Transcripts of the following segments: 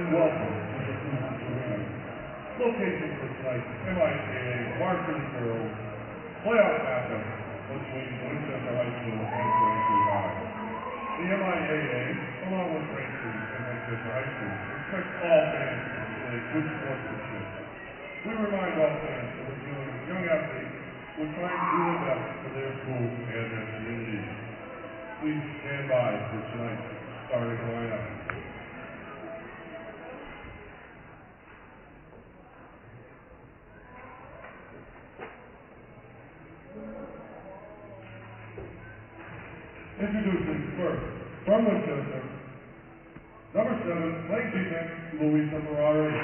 and welcome to the Food Arena. Location for tonight's MIAA Varsity Girls playoff matchup between Winchester High School and Braintree High. The MIAA, along with Braintree and Winchester High School, expects all fans to display good sportsmanship. We remind all fans that we're dealing with young athletes who are trying to do their best for their school and their community. Please stand by for tonight's starting lineup. Introducing first, from Winchester, number 7, playing defense, Louisa Ferrari.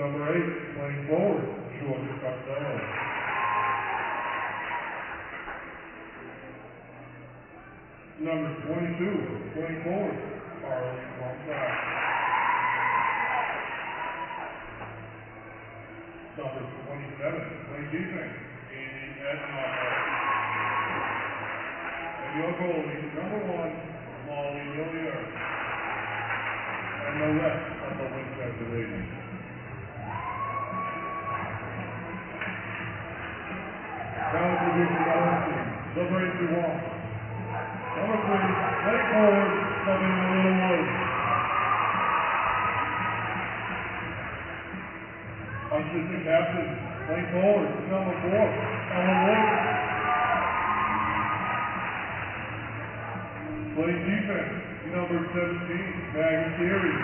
Number 8, playing forward, Georgia Costello. Number 22, playing forward, Carly Monsac. Number 27, playing defense, Amy Ednoff. And your goalie, number 1, Molly Hillier. And the rest of the Winchester ladies. Now introducing our team, the Braintree Walk. Number 3, playing forward, Sabina Littlewood. Assistant captain, playing forward, number 4, Ellen Wood. Playing defense, number 17, Maggie Thierry.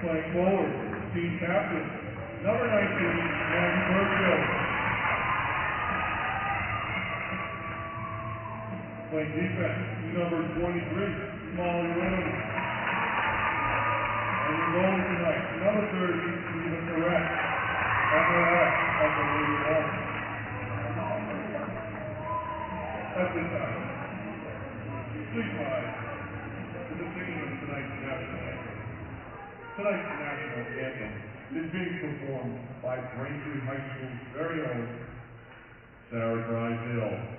Playing forward, team captain, number 19, Maggie Burfield. Playing defense, number 23, Molly Williams. And the goalie tonight, number 30, Stephen Correct. And the rest of the Lady Hawks. At this time, please rise to the singing of tonight's national anthem. Tonight's national anthem is being performed by Braintree High School's very own Sarah Drysdale.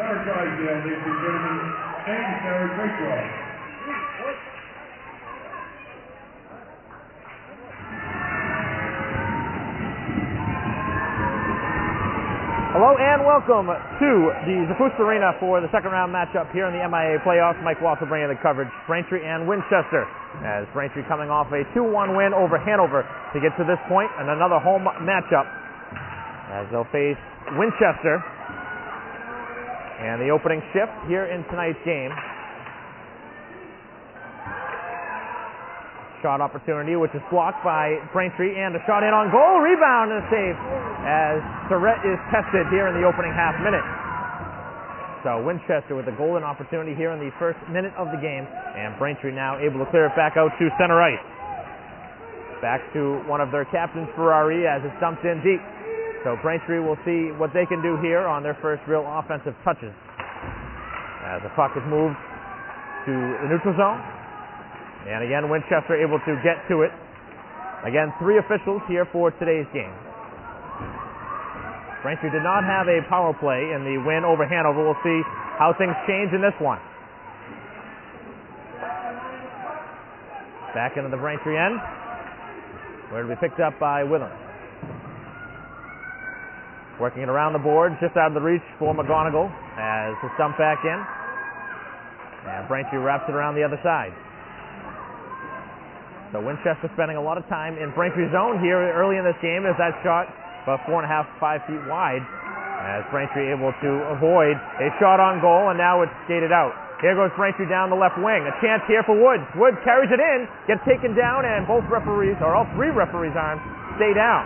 Sarah Drysdale, ladies and gentlemen. Thank you, Sarah. Great job. Hello and welcome to the Food Arena for the second round matchup here in the MIA playoffs. Mike Walker bringing the coverage. Braintree and Winchester, as Braintree coming off a 2-1 win over Hanover to get to this point, and another home matchup as they'll face Winchester. And the opening shift here in tonight's game shot opportunity, which is blocked by Braintree, and a shot in on goal, rebound and a save as Surrett is tested here in the opening half minute. So Winchester with a golden opportunity here in the first minute of the game, and Braintree now able to clear it back out to center ice. Back to one of their captains, Ferrari, as it's dumped in deep. So Braintree will see what they can do here on their first real offensive touches. As the puck is moved to the neutral zone. And again, Winchester able to get to it. Again, 3 officials here for today's game. Braintree did not have a power play in the win over Hanover. We'll see how things change in this one. Back into the Braintree end, where it'll be picked up by Witham. Working it around the board, just out of the reach for McGonigal as it's dumped back in. And Braintree wraps it around the other side. So Winchester spending a lot of time in Braintree's zone here early in this game as that shot about 4.5, 5 feet wide, as Braintree able to avoid a shot on goal, and now it's skated out. Here goes Braintree down the left wing. A chance here for Woods. Woods carries it in, gets taken down, and both referees, or all 3 referees' arms, stay down.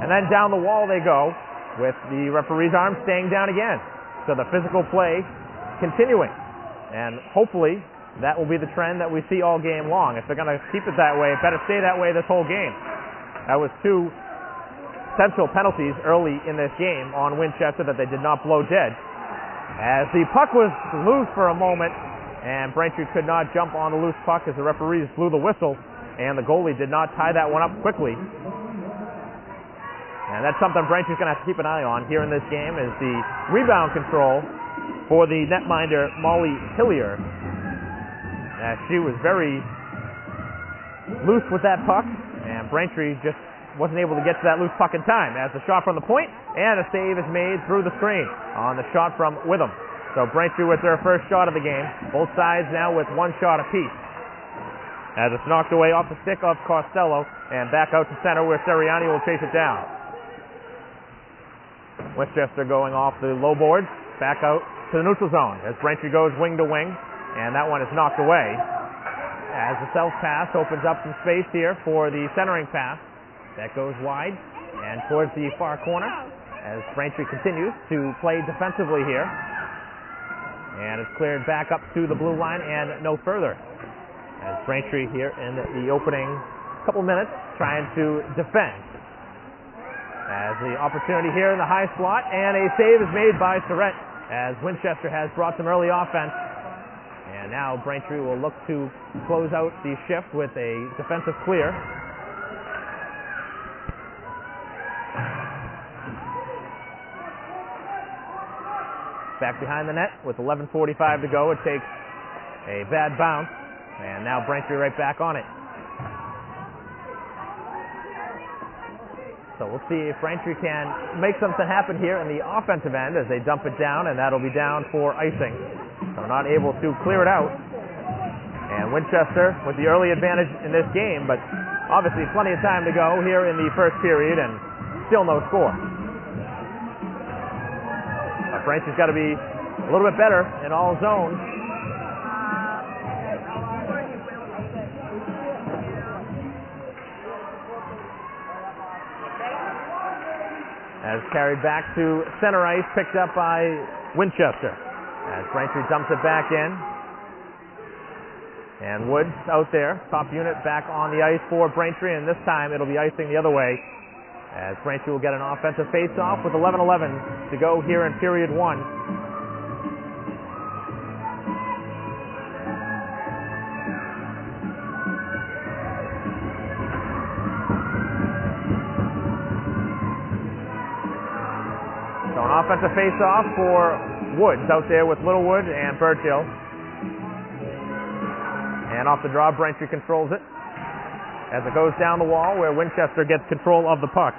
And then down the wall they go, with the referee's arm staying down again. So the physical play continuing. And hopefully that will be the trend that we see all game long. If they're going to keep it that way, it better stay that way this whole game. That was 2 essential penalties early in this game on Winchester that they did not blow dead. As the puck was loose for a moment, and Braintree could not jump on the loose puck as the referees blew the whistle, and the goalie did not tie that one up quickly. And that's something Braintree's going to have to keep an eye on here in this game, is the rebound control for the netminder Molly Hillier. As she was very loose with that puck, and Braintree just wasn't able to get to that loose puck in time, as the shot from the point, and a save is made through the screen on the shot from Witham. So Braintree with their first shot of the game, both sides now with 1 shot apiece. As it's knocked away off the stick of Costello, and back out to center where Seriani will chase it down. Winchester going off the low boards, back out to the neutral zone, as Braintree goes wing to wing, and that one is knocked away. As the self pass opens up some space here for the centering pass. That goes wide and towards the far corner as Braintree continues to play defensively here. And it's cleared back up to the blue line and no further. As Braintree here in the opening couple minutes trying to defend. As the opportunity here in the high slot, and a save is made by Surrett as Winchester has brought some early offense. And now Braintree will look to close out the shift with a defensive clear. Back behind the net with 11:45 to go. It takes a bad bounce, and now Braintree right back on it. So we'll see if Braintree can make something happen here in the offensive end as they dump it down, and that'll be down for icing. So not able to clear it out. And Winchester with the early advantage in this game, but obviously plenty of time to go here in the first period, and still no score. Braintree's got to be a little bit better in all zones. As carried back to center ice, picked up by Winchester. As Braintree dumps it back in. And Woods out there, top unit back on the ice for Braintree, and this time it'll be icing the other way. As Braintree will get an offensive face-off with 11:11 to go here in period 1. So an offensive face-off for Woods out there with Littlewood and Burchill. And off the draw, Braintree controls it as it goes down the wall where Winchester gets control of the puck.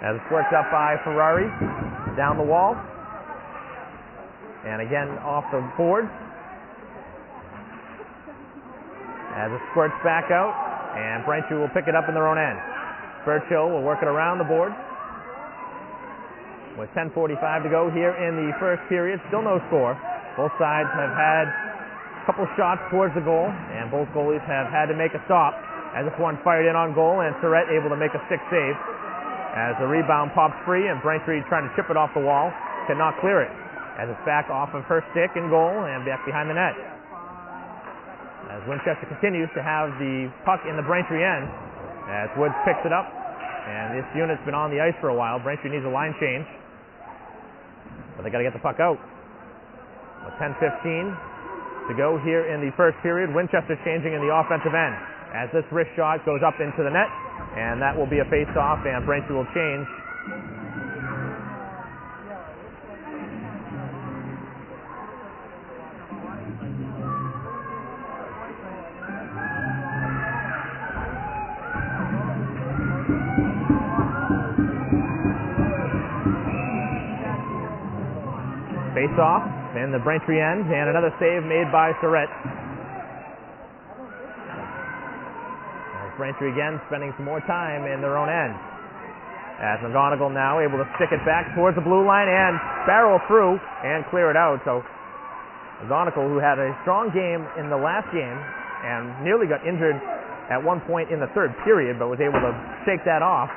As it's worked up by Ferrari, down the wall. And again off the board. As it squirts back out, and Braintree will pick it up in their own end. Burchill will work it around the board. With 10:45 to go here in the first period, still no score. Both sides have had couple shots towards the goal, and both goalies have had to make a stop. As this one fired in on goal, and Surrett able to make a stick save. As the rebound pops free, and Braintree trying to chip it off the wall, cannot clear it. As it's back off of her stick in goal, and back behind the net. As Winchester continues to have the puck in the Braintree end, as Woods picks it up, and this unit's been on the ice for a while. Braintree needs a line change, but they got to get the puck out. With 10:15 to go here in the first period, Winchester changing in the offensive end. As this wrist shot goes up into the net, and that will be a face-off, and Braintree will change. Face-off in the Braintree end, and another save made by Surrett. Braintree again spending some more time in their own end. As McGonigal now able to stick it back towards the blue line and barrel through and clear it out. So McGonigal, who had a strong game in the last game and nearly got injured at one point in the third period, but was able to shake that off.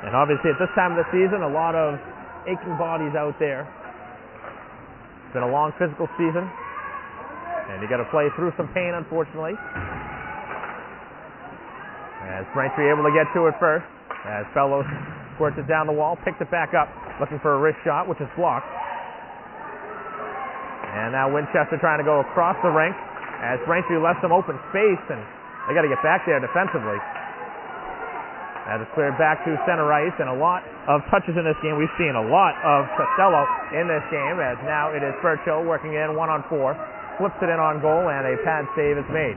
And obviously at this time of the season, a lot of aching bodies out there. It's been a long physical season, and you got to play through some pain, unfortunately. As Braintree able to get to it first, as Fellows squirts it down the wall, picks it back up, looking for a wrist shot, which is blocked. And now Winchester trying to go across the rink, as Braintree left some open space, and they got to get back there defensively. As it's cleared back to center ice, and a lot of touches in this game. We've seen a lot of Costello in this game, as now it is Burchill working in 1-on-4, flips it in on goal, and a pad save is made.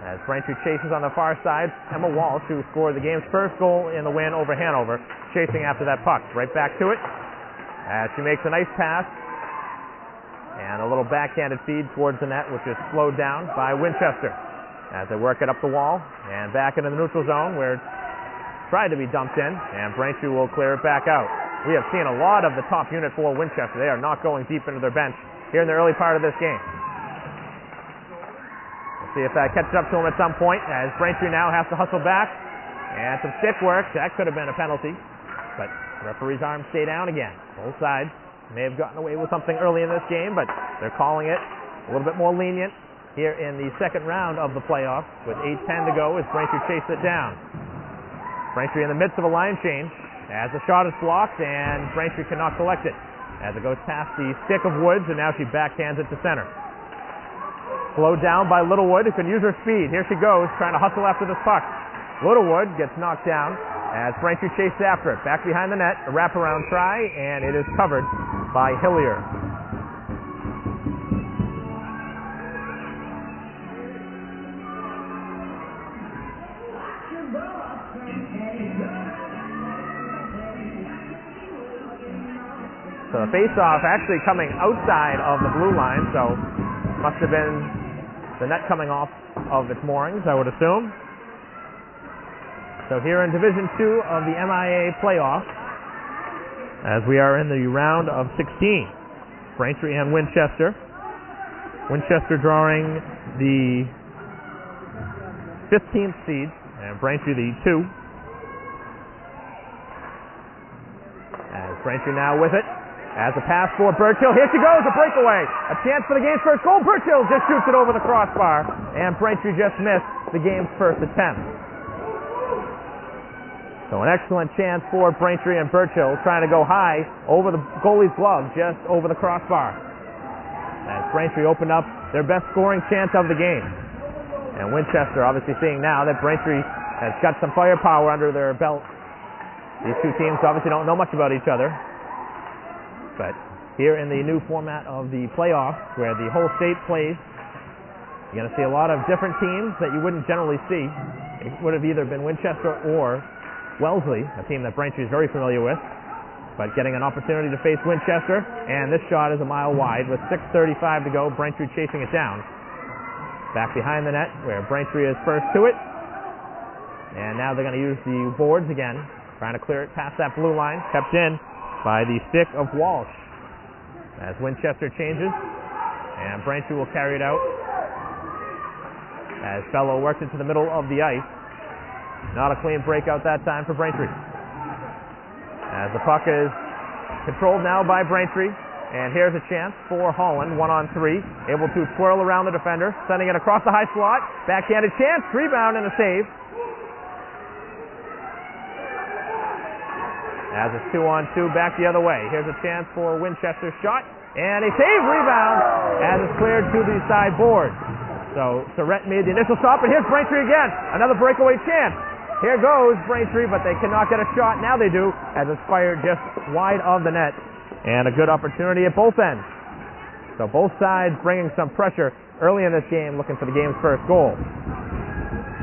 As Braintree chases on the far side, Emma Walsh, who scored the game's first goal in the win over Hanover, chasing after that puck. Right back to it, as she makes a nice pass, and a little backhanded feed towards the net, which is slowed down by Winchester. As they work it up the wall, and back into the neutral zone, where it tried to be dumped in, and Braintree will clear it back out. We have seen a lot of the top unit for Winchester. They are not going deep into their bench here in the early part of this game. See if that catches up to him at some point, as Braintree now has to hustle back, and some stick work. That could have been a penalty, but the referee's arm stay down again. Both sides may have gotten away with something early in this game, but they're calling it a little bit more lenient here in the second round of the playoffs, with 8:10 to go as Braintree chases it down. Braintree in the midst of a line change, as the shot is blocked, and Braintree cannot collect it, as it goes past the stick of Woods, and now she backhands it to center. Slowed down by Littlewood, who can use her speed. Here she goes, trying to hustle after this puck. Littlewood gets knocked down as Braintree chases after it. Back behind the net, a wraparound try, and it is covered by Hillier. So the face-off actually coming outside of the blue line, so must have been the net coming off of its moorings, I would assume. So here in Division 2 of the MIA playoffs, as we are in the round of 16, Braintree and Winchester. Winchester drawing the 15th seed, and Braintree the 2. As Braintree now with it. As a pass for Burchill. Here she goes, a breakaway. A chance for the game's first goal. Burchill just shoots it over the crossbar, and Braintree just missed the game's first attempt. So an excellent chance for Braintree and Burchill, trying to go high over the goalie's glove, just over the crossbar. As Braintree opened up their best scoring chance of the game. And Winchester obviously seeing now that Braintree has got some firepower under their belt. These two teams obviously don't know much about each other. But here in the new format of the playoffs, where the whole state plays, you're going to see a lot of different teams that you wouldn't generally see. It would have either been Winchester or Wellesley, a team that Braintree is very familiar with, but getting an opportunity to face Winchester, and this shot is a mile wide with 6:35 to go. Braintree chasing it down. Back behind the net, where Braintree is first to it, and now they're going to use the boards again, trying to clear it past that blue line, kept in by the stick of Walsh. as Winchester changes, and Braintree will carry it out as Bello works it to the middle of the ice. Not a clean breakout that time for Braintree. As the puck is controlled now by Braintree, and here's a chance for Holland, 1-on-3, able to twirl around the defender, sending it across the high slot, backhanded chance, rebound and a save. As it's 2-on-2, back the other way. Here's a chance for Winchester's shot, and a save, rebound, as it's cleared to the side board. So Surrett made the initial stop, and here's Braintree again. Another breakaway chance. Here goes Braintree, but they cannot get a shot. Now they do, as it's fired just wide of the net. And a good opportunity at both ends. So both sides bringing some pressure early in this game, looking for the game's first goal.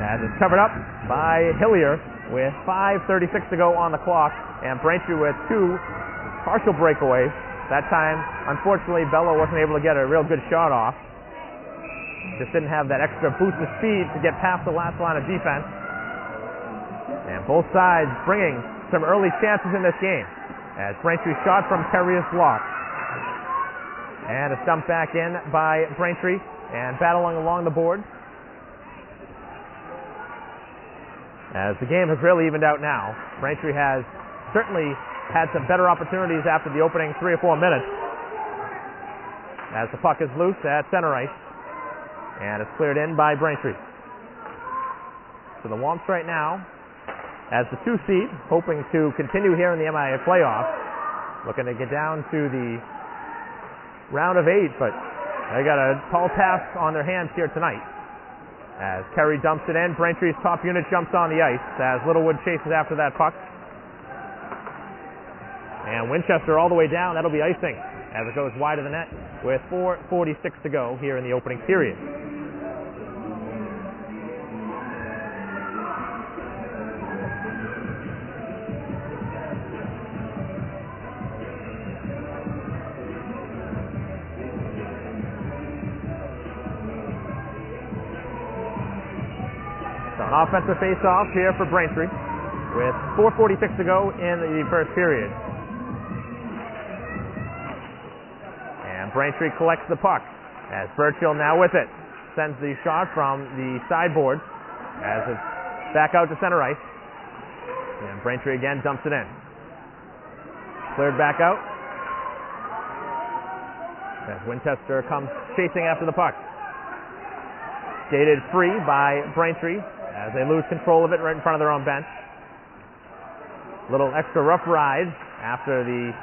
As it's covered up by Hillier with 5:36 to go on the clock, and Braintree with two partial breakaways. That time, unfortunately, Bello wasn't able to get a real good shot off. Just didn't have that extra boost of speed to get past the last line of defense. And both sides bringing some early chances in this game. As Braintree shot from Terry is blocked. And a stump back in by Braintree, and battling along the board. As the game has really evened out now. Braintree has certainly had some better opportunities after the opening 3 or 4 minutes. As the puck is loose at center ice. And it's cleared in by Braintree. So the Womps right now, as the 2 seed, hoping to continue here in the MIA playoffs, looking to get down to the round of 8, but they got a tall task on their hands here tonight. As Kerry dumps it in, Braintree's top unit jumps on the ice as Littlewood chases after that puck. And Winchester all the way down, that'll be icing as it goes wide of the net with 4:46 to go here in the opening period. An offensive face-off here for Braintree with 4:46 to go in the first period. And Braintree collects the puck as Burchill now with it. Sends the shot from the sideboard as it's back out to center ice. And Braintree again dumps it in. Cleared back out. As Winchester comes chasing after the puck. Skated free by Braintree as they lose control of it right in front of their own bench. Little extra rough ride after the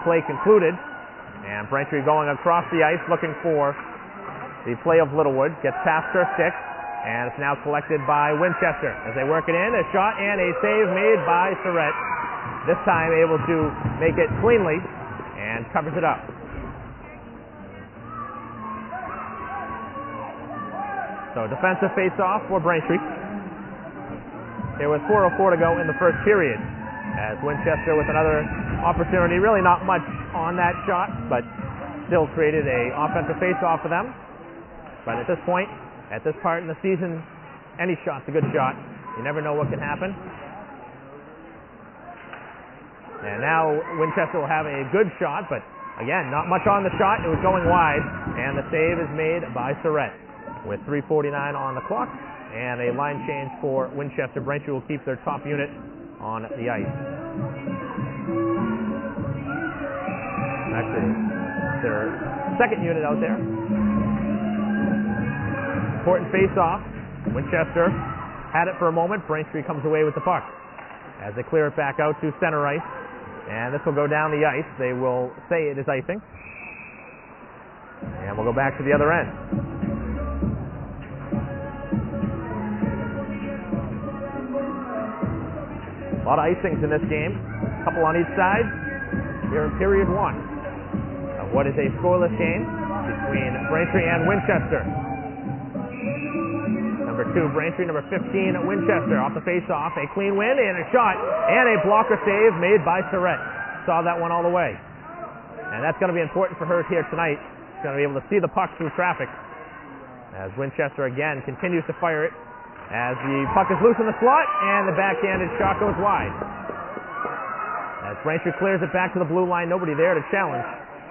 play concluded. And Braintree going across the ice looking for the play of Littlewood. Gets past her stick. And it's now collected by Winchester as they work it in. A shot and a save made by Surrett. This time able to make it cleanly and covers it up. So defensive face-off for Braintree. There was 4:04 to go in the first period as Winchester with another opportunity. Really not much on that shot, but still created a offensive face-off for them. But at this point, at this part in the season, any shot's a good shot. You never know what can happen. And now Winchester will have a good shot, but again, not much on the shot. It was going wide, and the save is made by Surrett with 3:49 on the clock. And a line change for Winchester. Braintree will keep their top unit on the ice. Actually, their second unit out there. Important face-off. Winchester had it for a moment. Braintree comes away with the puck as they clear it back out to center ice. And this will go down the ice. They will say it is icing. And we'll go back to the other end. A lot of icings in this game, a couple on each side. Here in period 1 of what is a scoreless game between Braintree and Winchester. Number 2, Braintree. Number 15, Winchester. Off the face-off, a clean win and a shot, and a blocker save made by Surrett. Saw that one all the way. And that's going to be important for her here tonight. She's going to be able to see the puck through traffic. As Winchester again continues to fire it. As the puck is loose in the slot, and the backhanded shot goes wide. As Braintree clears it back to the blue line, nobody there to challenge.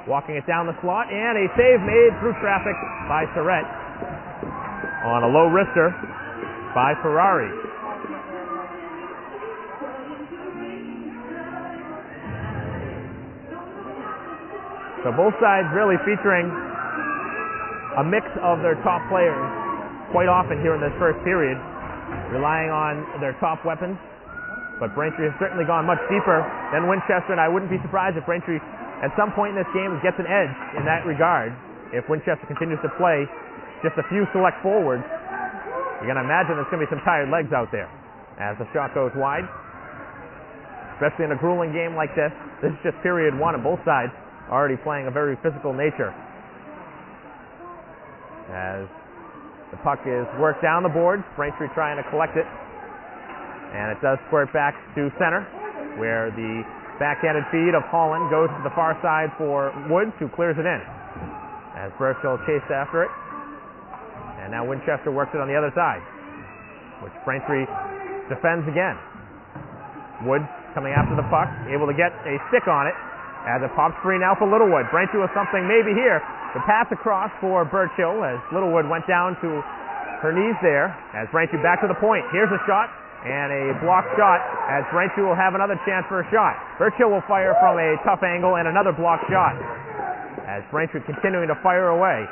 walking it down the slot, and a save made through traffic by Surrett on a low wrister by Ferrari. So both sides really featuring a mix of their top players quite often here in this first period, relying on their top weapons. But Braintree has certainly gone much deeper than Winchester, and I wouldn't be surprised if Braintree at some point in this game gets an edge in that regard. If Winchester continues to play just a few select forwards, you're going to imagine there's going to be some tired legs out there as the shot goes wide. Especially in a grueling game like this. This is just period one, and both sides already playing a very physical nature. As the puck is worked down the boards, Braintree trying to collect it. And it does squirt back to center, where the backhanded feed of Holland goes to the far side for Woods, who clears it in. As Burchill chased after it. And now Winchester works it on the other side, which Braintree defends again. Woods coming after the puck, able to get a stick on it, as it pops free now for Littlewood. Braintree with something maybe here. The pass across for Burchill, as Littlewood went down to her knees there, as Braintree back to the point. Here's a shot. And a blocked shot, as Braintree will have another chance for a shot. Burchill will fire from a tough angle, and another blocked shot, as Braintree continuing to fire away.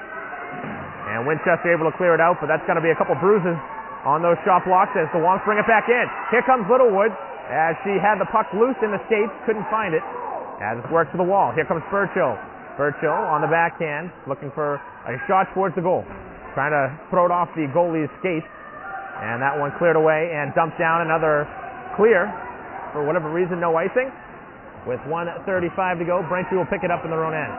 And Winchester able to clear it out, but that's going to be a couple bruises on those shot blocks as the Wonks bring it back in. Here comes Littlewood, as she had the puck loose in the skates, couldn't find it, as it works to the wall. Here comes Burchill. Burchill on the backhand, looking for a shot towards the goal. Trying to throw it off the goalie's skates. And that one cleared away and dumped down. Another clear. For whatever reason, no icing. With 1:35 to go, Braintree will pick it up in their own end.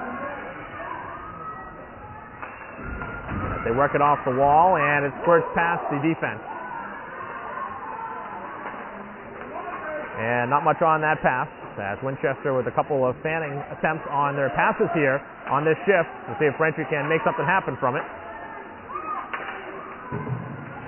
As they work it off the wall, and it squirts past the defense. And not much on that pass, as Winchester with a couple of fanning attempts on their passes here on this shift to see if Braintree can make something happen from it.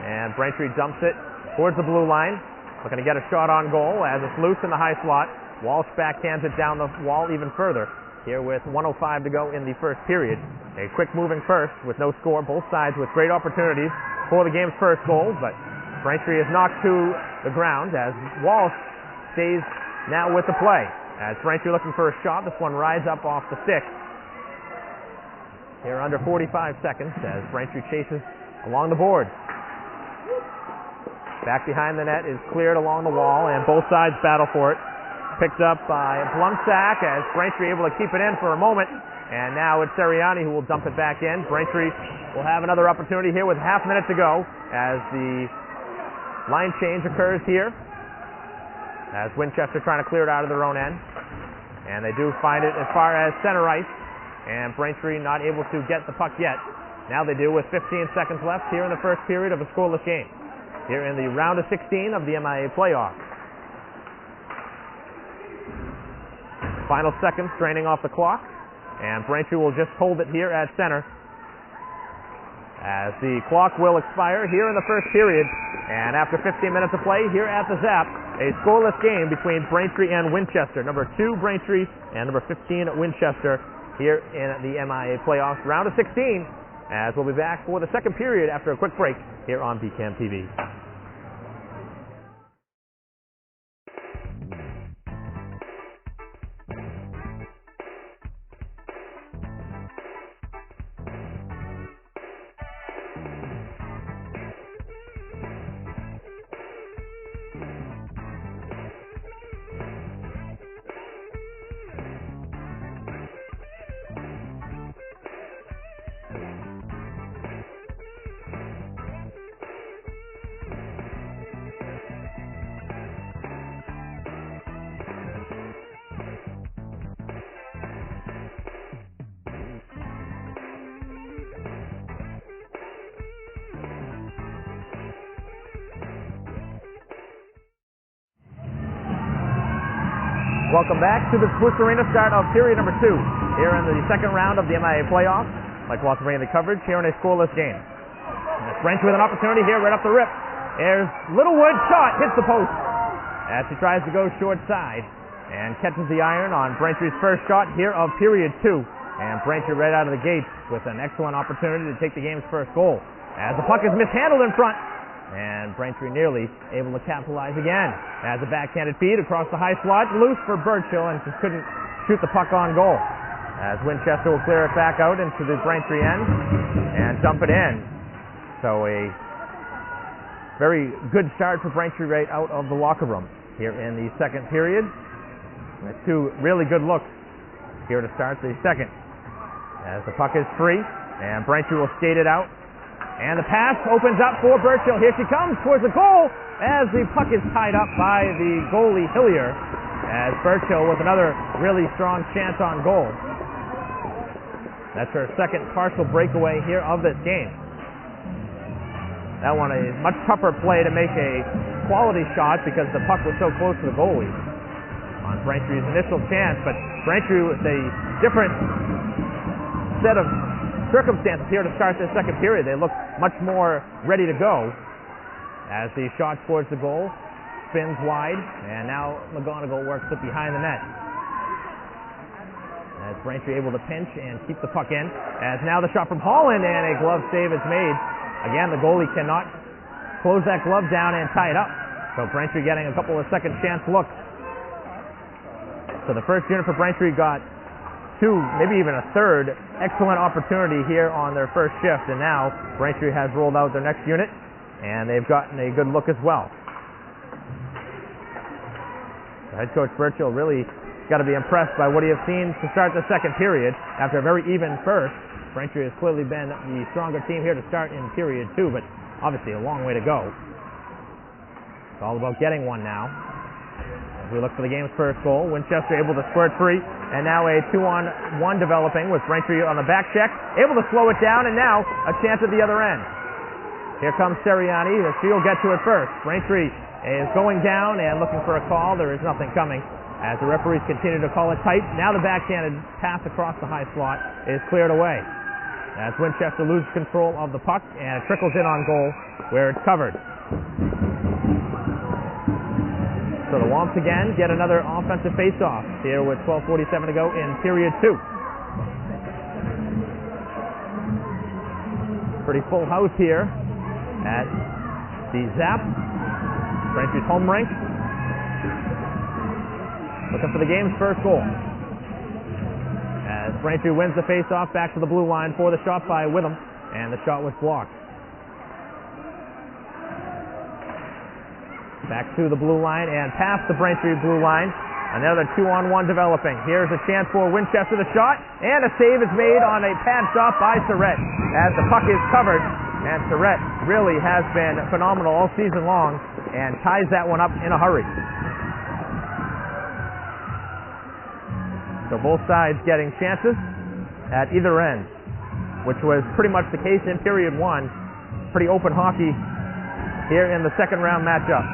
And Braintree dumps it towards the blue line, looking to get a shot on goal as it's loose in the high slot. Walsh backhands it down the wall even further here with 1:05 to go in the first period. A quick moving first with no score, both sides with great opportunities for the game's first goal, but Braintree is knocked to the ground as Walsh stays now with the play. As Braintree looking for a shot, this one rides up off the stick. Here under 45 seconds as Braintree chases along the board. Back behind the net is cleared along the wall, and both sides battle for it. Picked up by Blumsack as Braintree able to keep it in for a moment. And now it's Seriani who will dump it back in. Braintree will have another opportunity here with half a minute to go as the line change occurs here. As Winchester trying to clear it out of their own end. And they do find it as far as center ice. And Braintree not able to get the puck yet. Now they do with 15 seconds left here in the first period of a scoreless game. Here in the round of 16 of the MIA playoff. Final seconds draining off the clock. And Braintree will just hold it here at center. As the clock will expire here in the first period. And after 15 minutes of play here at the Zap, a scoreless game between Braintree and Winchester. Number 2 Braintree and number 15 Winchester here in the MIA playoffs. Round of 16. As we'll be back for the second period after a quick break here on BCAM TV. Welcome back to the Spruce Arena, start of period number 2 here in the second round of the MIA playoffs. Like Walter bringing the coverage here in a scoreless game. Braintree with an opportunity here right up the rip. There's Littlewood, shot, hits the post as he tries to go short side and catches the iron on Braintree's first shot here of period 2. And Braintree right out of the gates with an excellent opportunity to take the game's first goal. As the puck is mishandled in front, and Braintree nearly able to capitalize again. As a backhanded feed across the high slot, loose for Burchill, and just couldn't shoot the puck on goal. As Winchester will clear it back out into the Braintree end and dump it in. So a very good start for Braintree right out of the locker room here in the second period. And two really good looks here to start the second. As the puck is free, and Braintree will skate it out. And the pass opens up for Burchill. Here she comes towards the goal as the puck is tied up by the goalie Hillier. As Burchill with another really strong chance on goal. That's her second partial breakaway here of this game. That one a much tougher play to make a quality shot because the puck was so close to the goalie on Braintree's initial chance. But Braintree with a different set of circumstances here to start this second period. They look much more ready to go as the shot towards the goal spins wide, and now McGonigal works it behind the net. As Braintree able to pinch and keep the puck in, as now the shot from Holland, and a glove save is made. Again, the goalie cannot close that glove down and tie it up. So Braintree getting a couple of second chance looks. So the first unit for Braintree got two, maybe even a third, excellent opportunity here on their first shift, and now Braintree has rolled out their next unit, and they've gotten a good look as well. So head coach Burchill really got to be impressed by what he has seen to start the second period. After a very even first, Braintree has clearly been the stronger team here to start in period two, but obviously a long way to go. It's all about getting one now. As we look for the game's first goal, Winchester able to squirt free, and now a 2-on-1 developing with Braintree on the back check, able to slow it down, and now a chance at the other end. Here comes Seriani, she'll get to it first. Braintree is going down and looking for a call. There is nothing coming as the referees continue to call it tight. Now the backhanded pass across the high slot is cleared away as Winchester loses control of the puck, and it trickles in on goal where it's covered. So the Womps again get another offensive face-off here with 12:47 to go in period two. Pretty full house here at the Zap, Braintree's home rink. Looking for the game's first goal. As Braintree wins the face-off back to the blue line for the shot by Witham, and the shot was blocked. Back to the blue line and past the Braintree blue line. Another 2-on-1 developing. Here's a chance for Winchester, the shot, and a save is made on a pad shot by Surrett as the puck is covered, and Surrett really has been phenomenal all season long and ties that one up in a hurry. So both sides getting chances at either end, which was pretty much the case in period one. Pretty open hockey here in the second round matchup.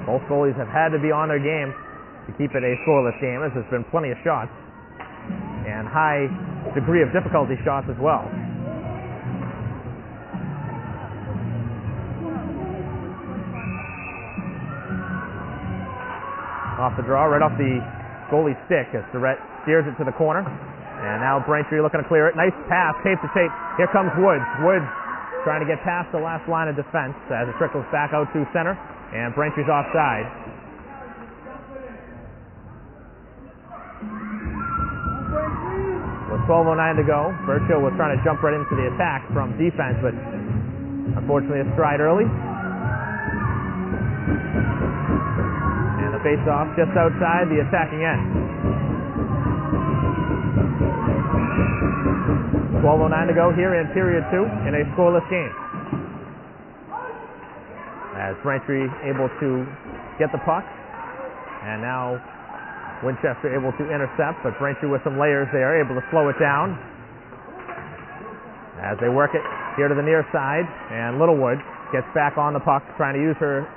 Both goalies have had to be on their game to keep it a scoreless game, as there's been plenty of shots and high degree of difficulty shots as well. Off the draw, right off the goalie's stick as Surrett steers it to the corner. And now Braintree looking to clear it. Nice pass, tape to tape. Here comes Woods. Woods trying to get past the last line of defense as it trickles back out to center. And Braintree's offside. With 12:09 to go, Burchill was trying to jump right into the attack from defense, but unfortunately a stride early. And the face-off just outside the attacking end. 12:09 to go here in period two in a scoreless game. As Braintree able to get the puck, and now Winchester able to intercept, but Braintree with some layers there, able to slow it down as they work it here to the near side, and Littlewood gets back on the puck, trying to use her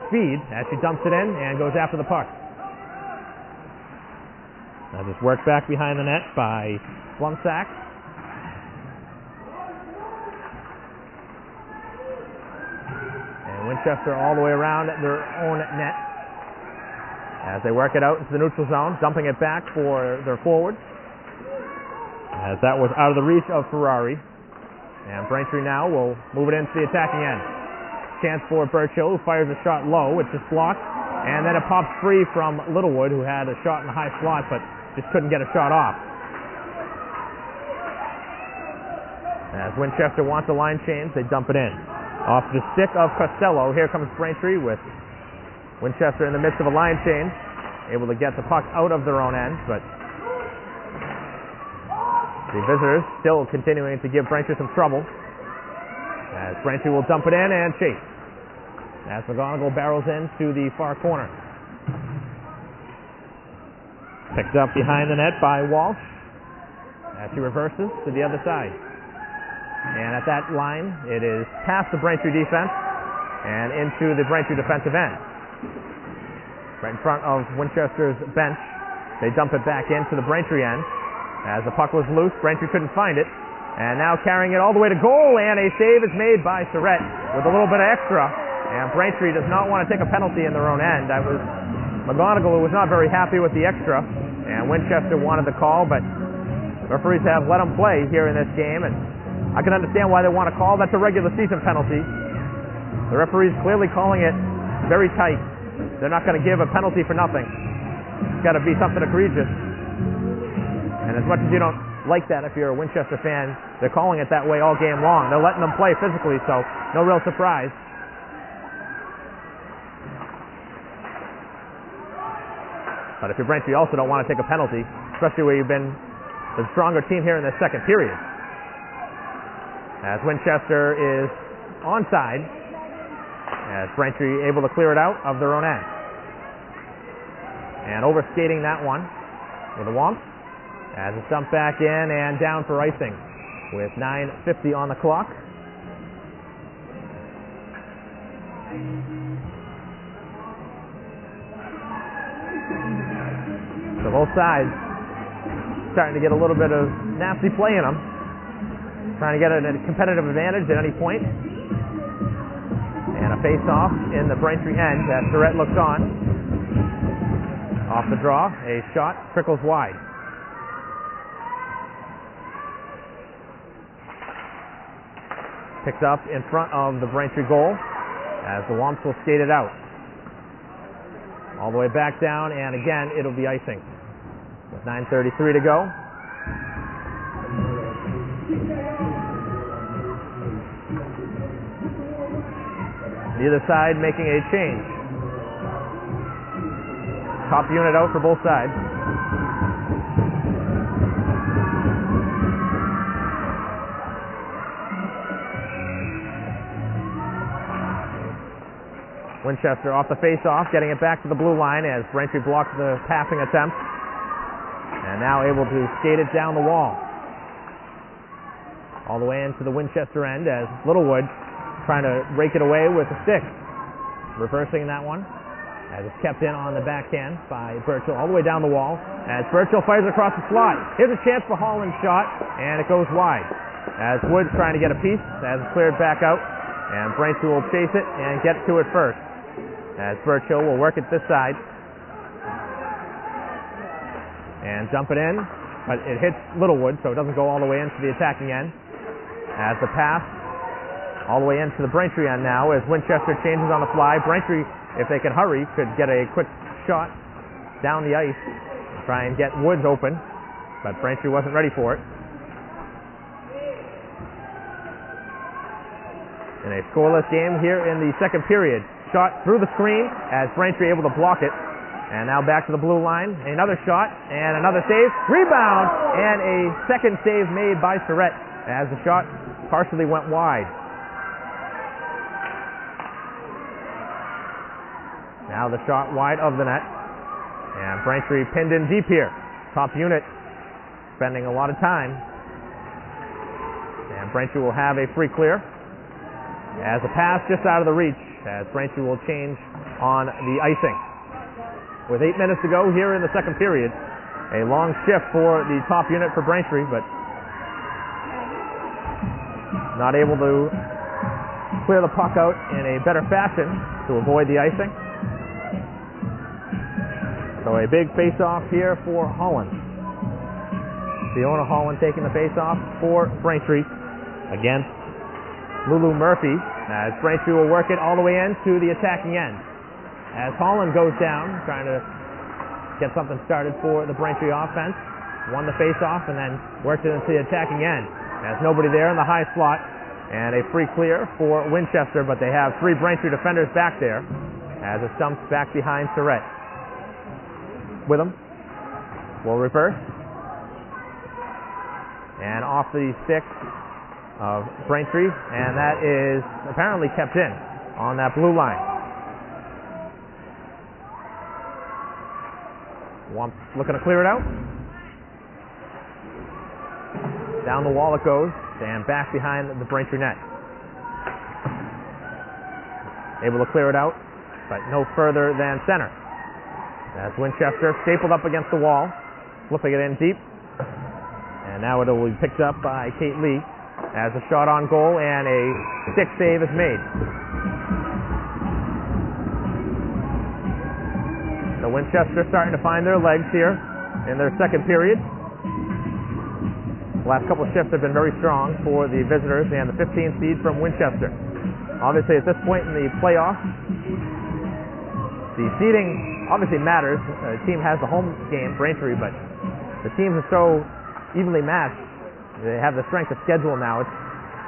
speed as she dumps it in and goes after the puck. Now just worked back behind the net by Blumsack. Winchester all the way around their own net as they work it out into the neutral zone, dumping it back for their forward, as that was out of the reach of Ferrari. And Braintree now will move it into the attacking end. Chance for Burchill, who fires a shot low. It's just blocked. And then it pops free from Littlewood, who had a shot in the high slot, but just couldn't get a shot off. As Winchester wants a line change, they dump it in. Off the stick of Costello, here comes Braintree with Winchester in the midst of a line change, able to get the puck out of their own end, but the visitors still continuing to give Braintree some trouble. As Braintree will dump it in and chase. As McGonigal barrels into the far corner. Picked up behind the net by Walsh. As he reverses to the other side. And at that line, it is past the Braintree defense and into the Braintree defensive end. Right in front of Winchester's bench. They dump it back into the Braintree end. As the puck was loose, Braintree couldn't find it. And now carrying it all the way to goal, and a save is made by Surrett with a little bit of extra. And Braintree does not want to take a penalty in their own end. That was McGonigal, who was not very happy with the extra. And Winchester wanted the call, but referees have let them play here in this game. And I can understand why they want to call. That's a regular season penalty. The referee's clearly calling it very tight. They're not going to give a penalty for nothing. It's got to be something egregious. And as much as you don't like that if you're a Winchester fan, they're calling it that way all game long. They're letting them play physically, so no real surprise. But if you're Braintree, you also don't want to take a penalty, especially where you've been the stronger team here in the second period. As Winchester is onside, as Braintree able to clear it out of their own end. And overskating that one with a womp. As it's dumped back in and down for icing with 9:50 on the clock. So both sides starting to get a little bit of nasty play in them. Trying to get a competitive advantage at any point. And a face-off in the Braintree end as Surrett looks on. Off the draw, a shot trickles wide. Picked up in front of the Braintree goal as the Womps will skate it out. All the way back down, and again, it'll be icing. With 9:33 to go. The other side making a change. Top unit out for both sides. Winchester off the face-off, getting it back to the blue line as Braintree blocks the passing attempt. And now able to skate it down the wall. All the way into the Winchester end as Littlewood trying to rake it away with a stick. Reversing that one as it's kept in on the backhand by Burchill all the way down the wall. As Burchill fires across the slot. Here's a chance for Holland's shot, and it goes wide. As Wood's trying to get a piece as it's cleared back out. And Braintree will chase it and get to it first. As Burchill will work it this side. And dump it in. But it hits Littlewood, so it doesn't go all the way into the attacking end. As the pass all the way into the Braintree end now as Winchester changes on the fly. Braintree, if they can hurry, could get a quick shot down the ice. Try and get Woods open. But Braintree wasn't ready for it. In a scoreless game here in the second period. Shot through the screen as Braintree able to block it. And now back to the blue line. Another shot and another save. Rebound and a second save made by Surrett as the shot partially went wide. Now the shot wide of the net. And Braintree pinned in deep here. Top unit spending a lot of time. And Braintree will have a free clear. As a pass just out of the reach as Braintree will change on the icing. With 8 minutes to go here in the second period. A long shift for the top unit for Braintree, but not able to clear the puck out in a better fashion to avoid the icing. So a big face-off here for Holland. Fiona Holland taking the face-off for Braintree against Lulu Murphy, as Braintree will work it all the way in to the attacking end. As Holland goes down, trying to get something started for the Braintree offense. Won the face-off and then worked it into the attacking end. There's nobody there in the high slot, and a free clear for Winchester, but they have three Braintree defenders back there as it stumps back behind Surratt. With him, will reverse, and off the stick of Braintree, and that is apparently kept in on that blue line. Looking to clear it out. Down the wall it goes, and back behind the Braintree net. Able to clear it out, but no further than center. As Winchester stapled up against the wall, flipping it in deep. And now it will be picked up by Kate Lee as a shot on goal and a stick save is made. So Winchester starting to find their legs here in their second period. The last couple of shifts have been very strong for the visitors and the 15 seed from Winchester. Obviously, at this point in the playoffs, the seeding obviously matters. The team has the home game, Braintree, but the teams are so evenly matched. They have the strength of schedule now. It's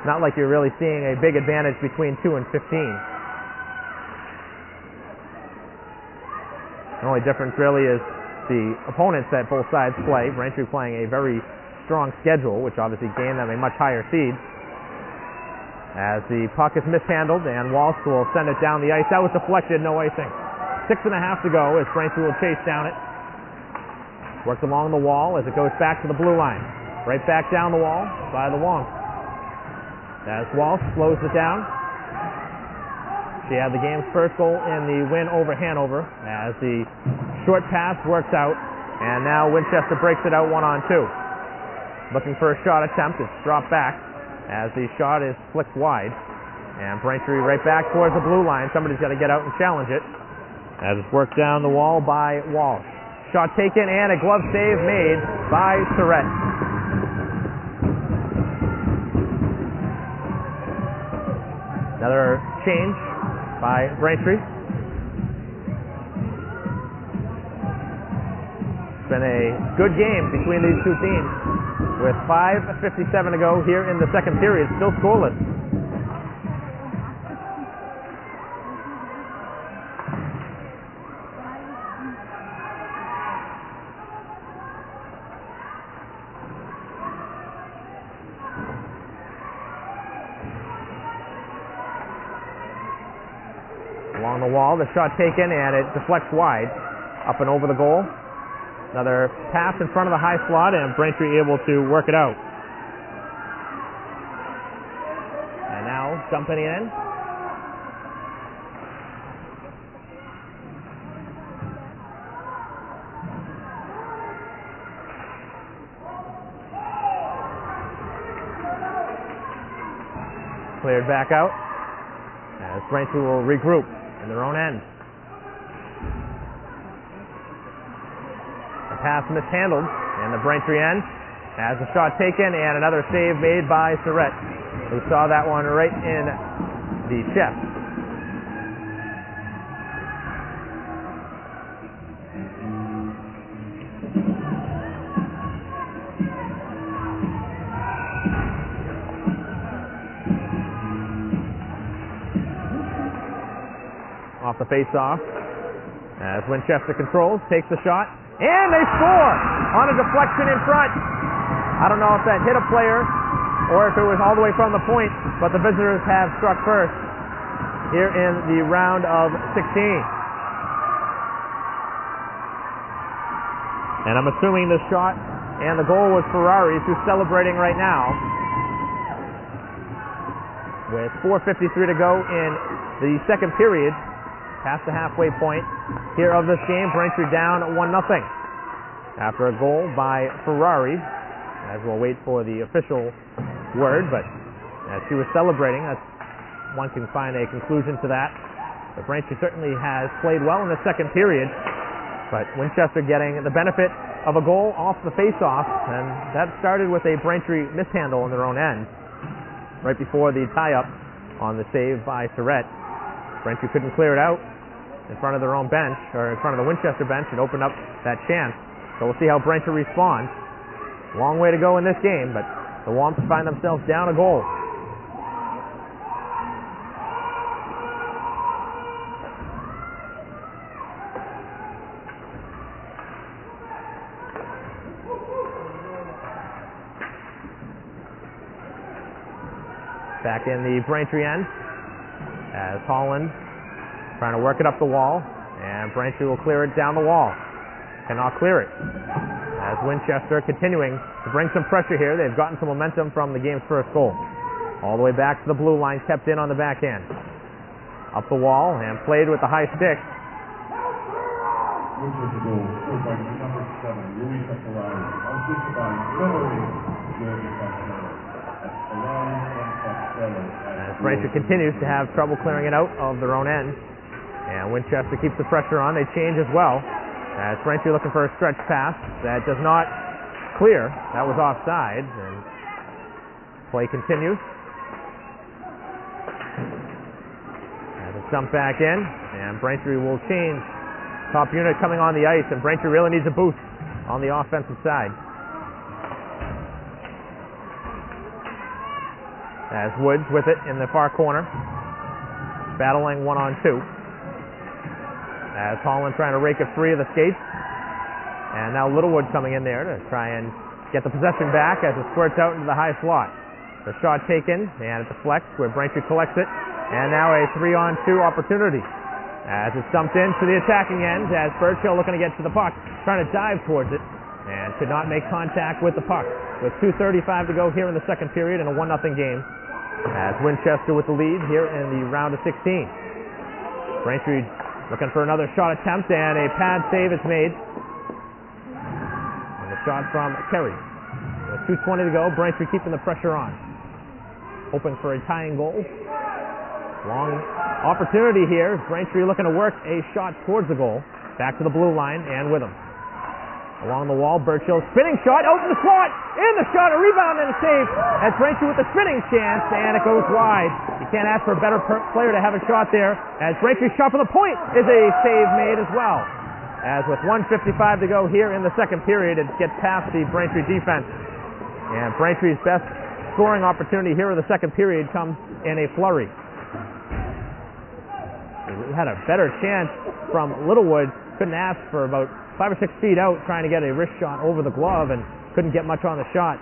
not like you're really seeing a big advantage between 2 and 15. The only difference really is the opponents that both sides play. Braintree playing a very strong schedule, which obviously gained them a much higher seed. As the puck is mishandled, and Walsh will send it down the ice. That was deflected, no icing. 6.5 to go as Braintree will chase down it. Worked along the wall as it goes back to the blue line. Right back down the wall by the Wong. As Walsh slows it down. She had the game's first goal in the win over Hanover as the short pass works out, and now Winchester breaks it out 1-on-2. Looking for a shot attempt. It's dropped back as the shot is flicked wide. And Braintree right back towards the blue line. Somebody's got to get out and challenge it as it's worked down the wall by Walsh. Shot taken and a glove save made by Surratt. Another change by Braintree. It's been a good game between these two teams. With 5:57 to go here in the second period, still scoreless. Along the wall, the shot taken, and it deflects wide, up and over the goal. Another pass in front of the high slot, and Braintree able to work it out. And now dumping it in. Cleared back out as Braintree will regroup in their own end. Pass mishandled in the Braintree end as a shot taken and another save made by Surratt, who saw that one right in the chest. Off the face-off as Winchester controls, takes the shot. And they score on a deflection in front. I don't know if that hit a player or if it was all the way from the point, but the visitors have struck first here in the round of 16. And I'm assuming the shot and the goal was Ferrari's, who's celebrating right now. With 4:53 to go in the second period, past the halfway point here of this game. Braintree down 1-0 after a goal by Ferrari, as we'll wait for the official word, but as she was celebrating, one can find a conclusion to that. But Braintree certainly has played well in the second period But Winchester getting the benefit of a goal off the face-off, and that started with a Braintree mishandle in their own end right before the tie-up on the save by Surrett. Braintree couldn't clear it out in front of their own bench, or in front of the Winchester bench, and opened up that chance. So we'll see how Braintree responds. Long way to go in this game, but the Womps find themselves down a goal. Back in the Braintree end as Holland trying to work it up the wall, and Braintree will clear it down the wall. Cannot clear it. As Winchester continuing to bring some pressure here. They've gotten some momentum from the game's first goal. All the way back to the blue line, kept in on the back end. Up the wall and played with the high stick. Winchester goal scored by number 7, Louis Ferrari. Assisted by number 8, Jordan Costello. As Braintree continues to have trouble clearing it out of their own end. And Winchester keeps the pressure on. They change as well. As Braintree looking for a stretch pass that does not clear. That was offside. And play continues. As it's dumped back in. And Braintree will change. Top unit coming on the ice. And Braintree really needs a boost on the offensive side. As Woods with it in the far corner. Battling 1-on-2. As Holland trying to rake it free of the skates. And now Littlewood coming in there to try and get the possession back as it squirts out into the high slot. The shot taken, and it deflects where Braintree collects it. And now a 3-on-2 opportunity. As it's dumped into the attacking end, as Birchill looking to get to the puck, trying to dive towards it, and could not make contact with the puck. With 2:35 to go here in the second period in a 1-0 game. As Winchester with the lead here in the round of 16. Braintree looking for another shot attempt, and a pad save is made. And the shot from Kerry. With 2:20 to go, Braintree keeping the pressure on. Hoping for a tying goal. Long opportunity here. Braintree looking to work a shot towards the goal. Back to the blue line, and with him. Along the wall, Birchill spinning shot, out in the slot, in the shot, a rebound and a save. As Braintree with the spinning chance, and it goes wide. You can't ask for a better player to have a shot there. As Braintree's shot from the point is a save made as well. As with 1:55 to go here in the second period, it gets past the Braintree defense. And Braintree's best scoring opportunity here in the second period comes in a flurry. They had a better chance from Littlewood. Couldn't ask for about 5 or 6 feet out, trying to get a wrist shot over the glove, and couldn't get much on the shot.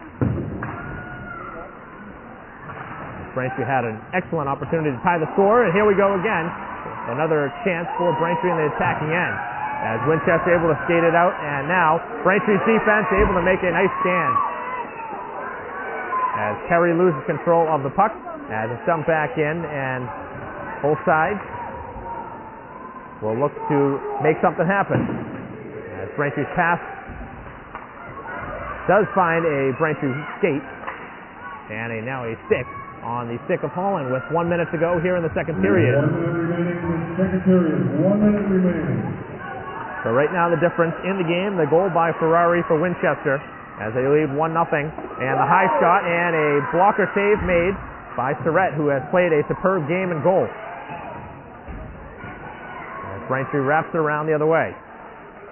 Braintree had an excellent opportunity to tie the score, and here we go again. Another chance for Braintree in the attacking end. As Winchester able to skate it out, and now Braintree's defense able to make a nice stand. As Kerry loses control of the puck, as it's dumped back in, and both sides will look to make something happen. As Braintree's pass does find a Braintree skate, and now a stick on the stick of Holland with 1 minute to go here in the second period. 1 minute remaining in the second period. 1 minute remaining. So right now the difference in the game, the goal by Ferrari for Winchester as they lead 1-0, and the high shot and a blocker save made by Surrett, who has played a superb game in goal. As Braintree wraps it around the other way.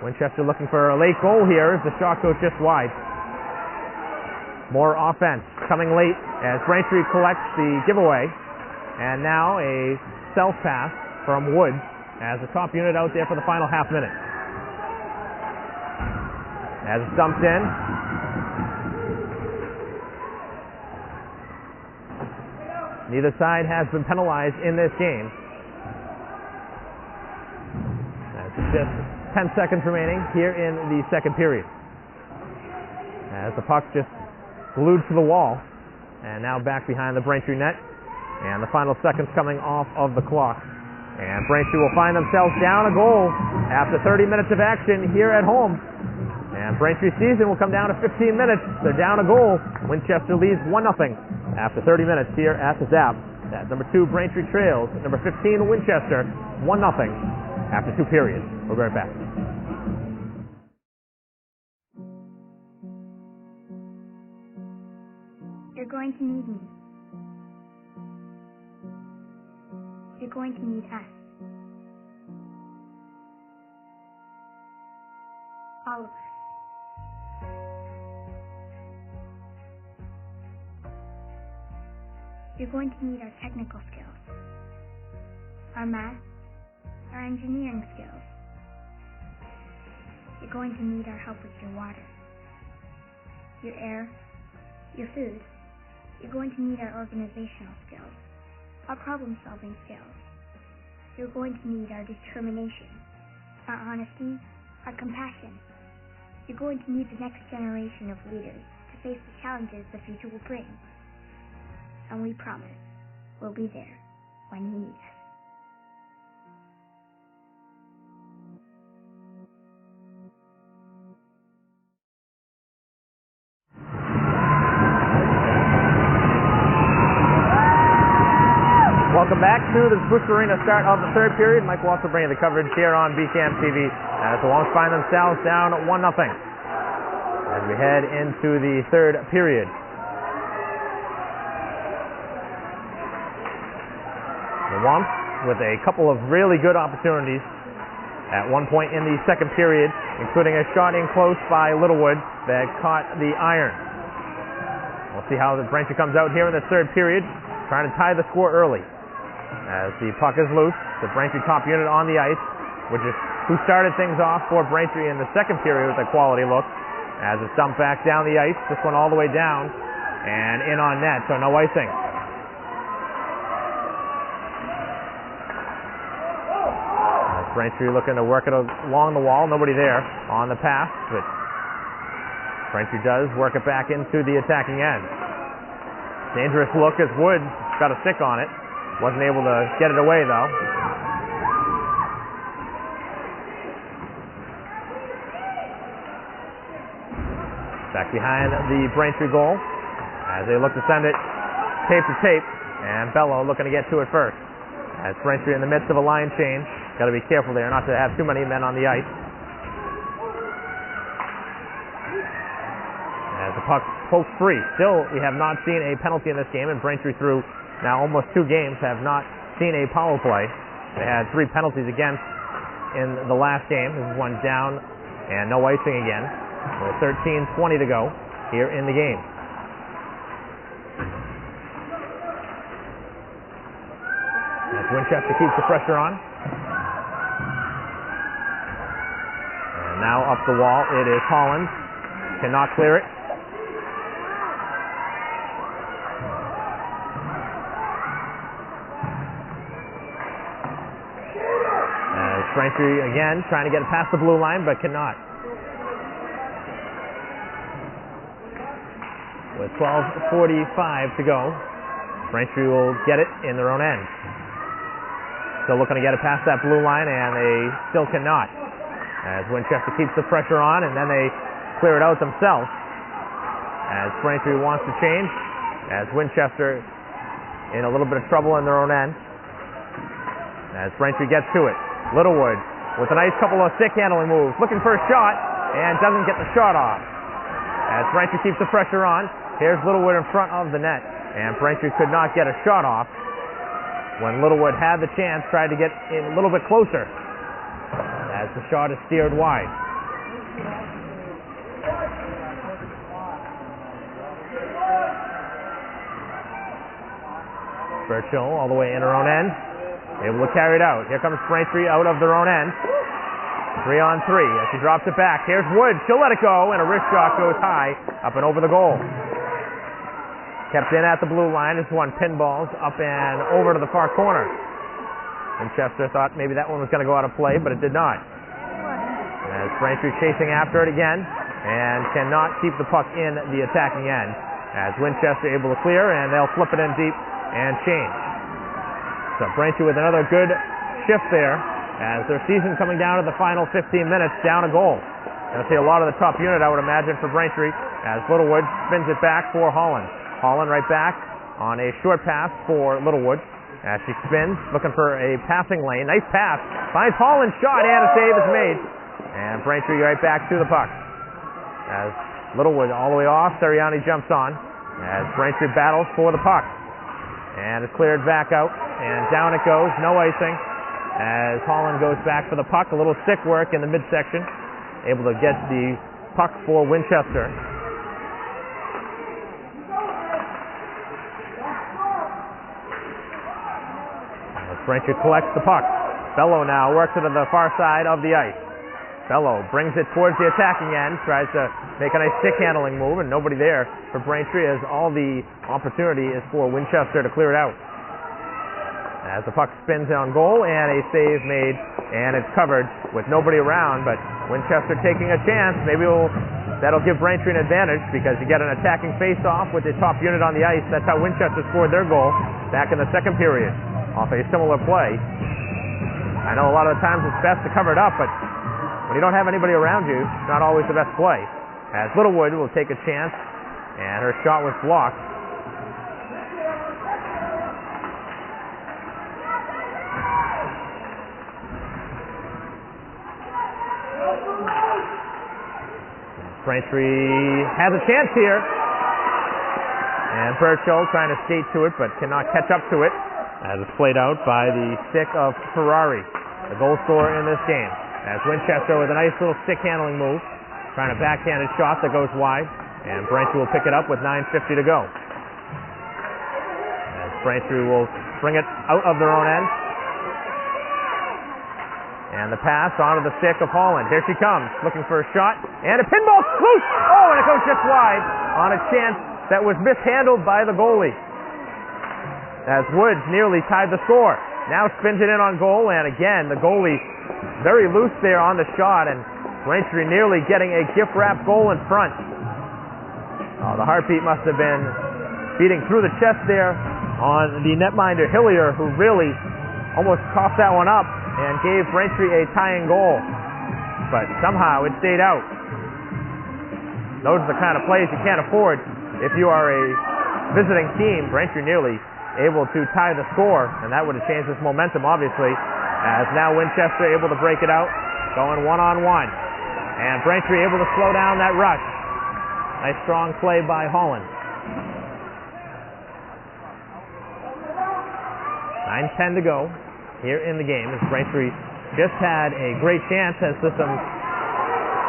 Winchester looking for a late goal here as the shot goes just wide. More offense coming late as Braintree collects the giveaway. And now a self-pass from Woods as the top unit out there for the final half minute. As it's dumped in. Neither side has been penalized in this game. As it's just 10 seconds remaining here in the second period. As the puck just glued to the wall. And now back behind the Braintree net. And the final seconds coming off of the clock. And Braintree will find themselves down a goal after 30 minutes of action here at home. And Braintree's season will come down to 15 minutes. They're down a goal. Winchester leads 1-0 after 30 minutes here at the ZAP. That number 2 Braintree trails. Number 15 Winchester 1-0 after 2 periods. We'll be right back. You're going to need me. You're going to need us. All of us. You're going to need our technical skills, our math, our engineering skills. You're going to need our help with your water, your air, your food. You're going to need our organizational skills, our problem-solving skills. You're going to need our determination, our honesty, our compassion. You're going to need the next generation of leaders to face the challenges the future will bring. And we promise we'll be there when you need us. Welcome back to the Booster Arena start of the third period. Mike Walter bringing the coverage here on BCAM TV as the Longs find themselves down 1-0 as we head into the third period. The Womps with a couple of really good opportunities at one point in the second period, including a shot in close by Littlewood that caught the iron. We'll see how the Braintree comes out here in the third period, trying to tie the score early. As the puck is loose, the Braintree top unit on the ice, who started things off for Braintree in the second period with a quality look, as it's dumped back down the ice, this one all the way down and in on net, so no icing. Braintree looking to work it along the wall. Nobody there on the pass, but Braintree does work it back into the attacking end. Dangerous look as Wood got a stick on it. Wasn't able to get it away, though. Back behind the Braintree goal as they look to send it tape to tape, and Bello looking to get to it first. As Braintree in the midst of a line change. Got to be careful there not to have too many men on the ice. As the puck pokes free. Still, we have not seen a penalty in this game, and Braintree through now almost 2 games have not seen a power play. They had 3 penalties against in the last game. This is one down and no icing again. With 13:20 to go here in the game. As Winchester keeps the pressure on. And now up the wall, it is Holland. Cannot clear it. As Braintree again trying to get it past the blue line, but cannot. With 12:45 to go, Braintree will get it in their own end. Still looking to get it past that blue line, and they still cannot. As Winchester keeps the pressure on, and then they clear it out themselves. As Braintree wants to change, as Winchester in a little bit of trouble in their own end. As Braintree gets to it, Littlewood with a nice couple of stick handling moves, looking for a shot, and doesn't get the shot off. As Braintree keeps the pressure on, here's Littlewood in front of the net, and Braintree could not get a shot off. When Littlewood had the chance, tried to get in a little bit closer as the shot is steered wide. Birchill all the way in her own end, able to carry it out. Here comes Braintree out of their own end. 3-on-3 as she drops it back. Here's Wood, she'll let it go, and a wrist shot goes high up and over the goal. Kept in at the blue line. This one pinballs up and over to the far corner. Winchester thought maybe that one was going to go out of play, but it did not. As Braintree chasing after it again and cannot keep the puck in the attacking end. As Winchester able to clear, and they'll flip it in deep and change. So Braintree with another good shift there as their season coming down to the final 15 minutes, down a goal. Going to see a lot of the top unit, I would imagine, for Braintree as Littlewood spins it back for Holland. Holland right back on a short pass for Littlewood as she spins, looking for a passing lane. Nice pass. Finds Holland, shot, and a save is made. And Braintree right back to the puck. As Littlewood all the way off, Seriani jumps on. as Braintree battles for the puck. And it's cleared back out, and down it goes, no icing, as Holland goes back for the puck. A little stick work in the midsection, able to get the puck for Winchester. As Braintree collects the puck. Bello now works it to the far side of the ice. Bello brings it towards the attacking end, tries to make a nice stick handling move, and nobody there for Braintree, as all the opportunity is for Winchester to clear it out. As the puck spins on goal, and a save made, and it's covered with nobody around, but Winchester taking a chance. Maybe that'll give Braintree an advantage, because you get an attacking face-off with the top unit on the ice. That's how Winchester scored their goal back in the second period, off a similar play. I know a lot of the times it's best to cover it up, but when you don't have anybody around you, it's not always the best play. As Littlewood will take a chance, and her shot was blocked. Braintree has a chance here, and Burchill trying to skate to it, but cannot catch up to it, as it's played out by the stick of Ferrari, the goal scorer in this game. As Winchester with a nice little stick handling move, trying a backhanded shot that goes wide, and Braintree will pick it up with 9:50 to go. As Braintree will bring it out of their own end. And the pass onto the stick of Holland. Here she comes, looking for a shot, and a pinball loose! Oh, and it goes just wide on a chance that was mishandled by the goalie. As Woods nearly tied the score. Now spins it in on goal, and again, the goalie very loose there on the shot, and Braintree nearly getting a gift-wrap goal in front. Oh, the heartbeat must have been beating through the chest there on the netminder Hillier, who really almost coughed that one up and gave Braintree a tying goal. But somehow it stayed out. Those are the kind of plays you can't afford if you are a visiting team. Braintree nearly able to tie the score, and that would have changed this momentum, obviously, as now Winchester able to break it out, going one-on-one. And Braintree able to slow down that rush. Nice strong play by Holland. 9:10 to go here in the game, as Braintree just had a great chance, as Systems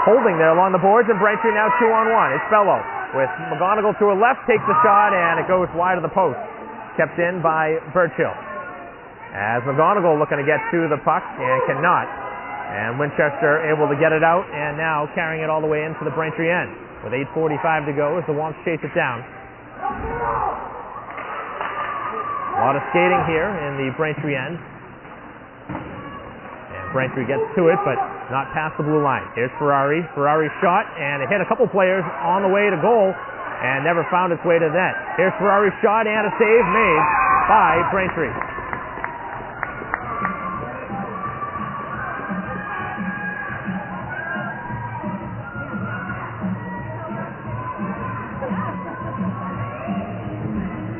holding there along the boards, and Braintree now 2-on-1. It's Bello with McGonigal to her left, takes the shot, and it goes wide of the post. Kept in by Burchill. As McGonigal looking to get to the puck, and cannot. And Winchester able to get it out, and now carrying it all the way into the Braintree end. With 8:45 to go as the Womps chase it down. A lot of skating here in the Braintree end. And Braintree gets to it, but not past the blue line. Here's Ferrari. Ferrari's shot, and it hit a couple players on the way to goal, and never found its way to net. Here's Ferrari's shot, and a save made by Braintree.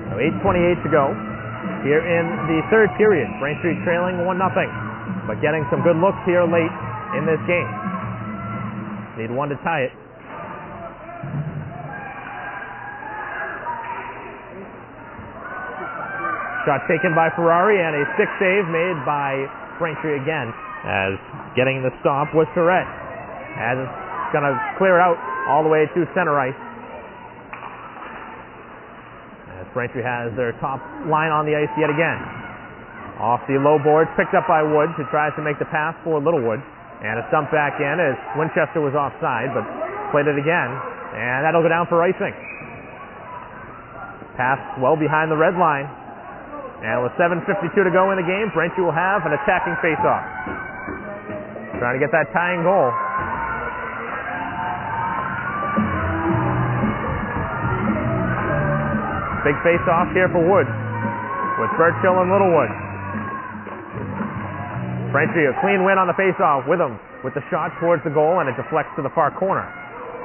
So 8:28 to go here in the third period. Braintree trailing 1-0, but getting some good looks here late in this game. Need one to tie it. Shot taken by Ferrari, and a stick save made by Braintree again, as getting the stop was Tourette, as it's going to clear out all the way to center ice. As Braintree has their top line on the ice yet again. Off the low boards, picked up by Woods, who tries to make the pass for Littlewood, and it's dumped back in as Winchester was offside, but played it again, and that'll go down for icing. Pass well behind the red line. And with 7:52 to go in the game, Braintree will have an attacking face-off. Trying to get that tying goal. Big face-off here for Woods, with Burchill and Littlewood. Braintree a clean win on the face-off with him, with the shot towards the goal, and it deflects to the far corner.